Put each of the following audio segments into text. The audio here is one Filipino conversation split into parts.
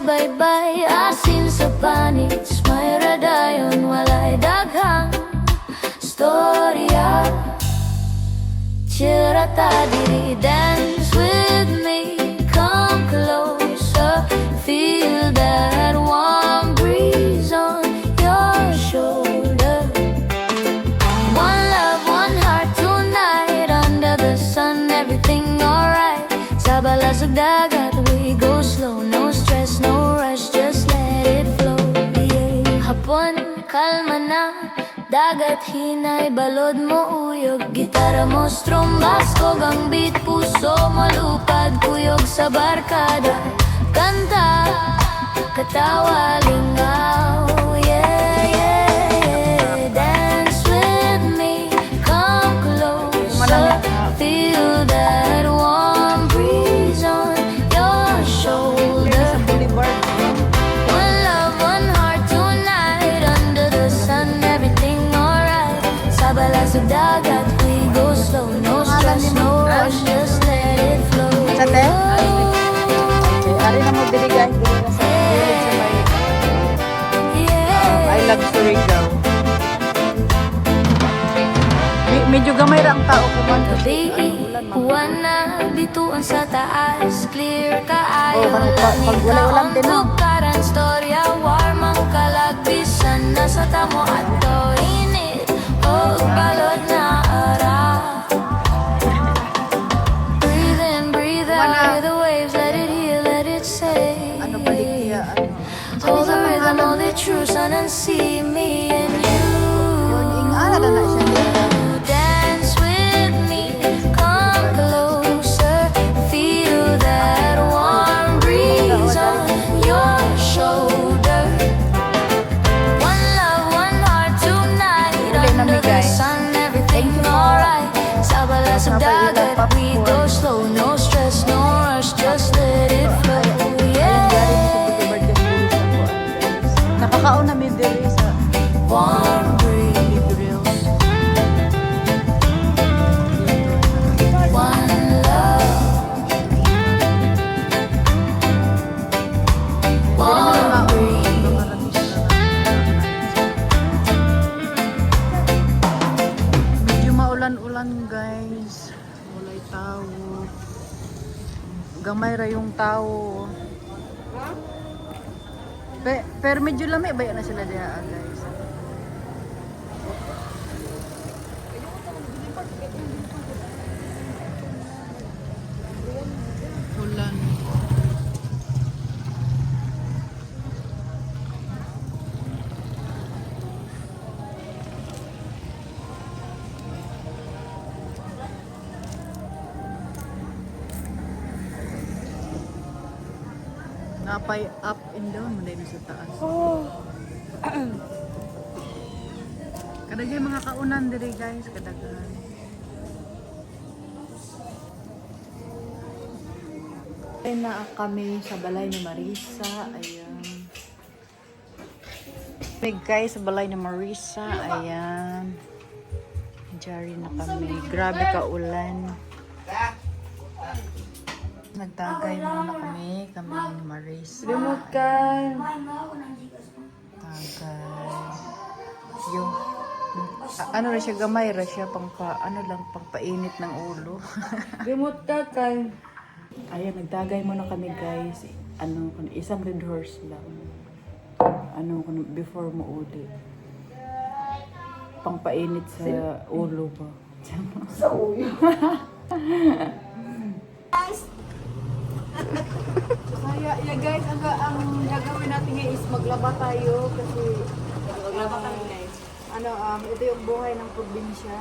baybay, asin sa panis, may radayon, walay daghang storya. Chirata diri, dance with me, come closer, feel that warm breeze on your shoulder. One love, one heart tonight, under the sun, everything alright. Sa balasog dagat, we go slow, no stress, no rush, just let it flow. Yeah. Hapon, kalma na, dagat hinay, balod mo uyog, gitara mo strumbas, kogang beat, puso mo lupad, kuyog sa barkada, kanta, katawa, lingaw, yeah, yeah, yeah. Dance with me, come closer, feel that warm breeze on your shoulder. One love, one heart tonight, under the sun, everything alright. Sa balasog dagat, we go slow, no stress, no rush, just let it flow. Sate? Ari na mo diri guys, diri na sa may I love Surigao. Medyo gamay ra ang tao ko man. Gabi, buwan na, bituon sa taas, clear kaayo, pag wala-ulan din, no? tukaran, storya, warm ang kalagbisan, nasa tamo at to, init, o balod na ara. Breathe in, breathe out, the waves, let it heal, let it say. Ano balik niya? Hold the rhythm, hold it true, sun and sea, me and you. Yun, ingala na siya. Dance with me, come closer, feel that warm breeze on your shoulder. One love, one heart tonight, under the sun, everything alright. Sa balasog dagat, we go slow, no stress, no rush, just let it flow. Yeah. Nakakaon namin diri sa Warm breeze, one love, warm breeze. medyo maulan-ulan guys. Walay tao. Gamay ra yung tao. Pero medyo lami ba na sila diha guys. Ulan. Napay up and down mo na sa taas. Kadagay mga kaunan diri guys, kadaghan. Ay na kami sa balay ni Marisa, ayan. Hey guys, sa balay ni Marisa, ayan. Diyan na kami. Grabe ka ulan. Nagtagay muna kami ni Marisa. Remote ka. Tagay. Yung ano ra siya, gamay ra siya pang pagpainit ng ulo. Remote ka kay. Ayan, nagtagay muna kami guys. Ano, isang red horse lang. Ano, before mo uli. Pangpainit sa ulo ba? Sa ulo. Kaya, yeah, guys, ang gagawin natin ngayon is maglaba tayo kasi maglaba kami guys. Ano, ito yung buhay ng probinsya.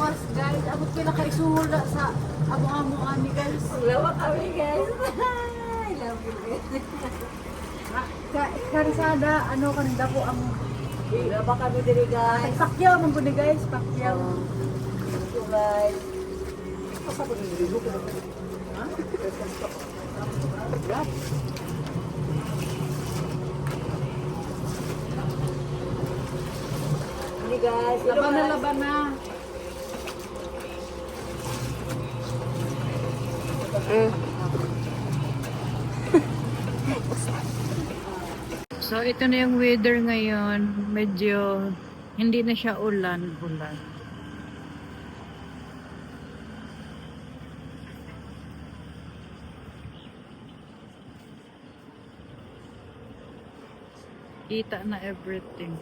Was guys, abot ko na kayo suhula sa amo-amo ani guys. Lawa kami guys. I love you guys. Karisada, ano kanina po ang Laba kami diri guys. Pakyaw man po ni guys, pakyaw. So guys. Ini guys, Laban na. So, ito na yung weather ngayon. Medyo hindi na siya ulan. Kita na everything.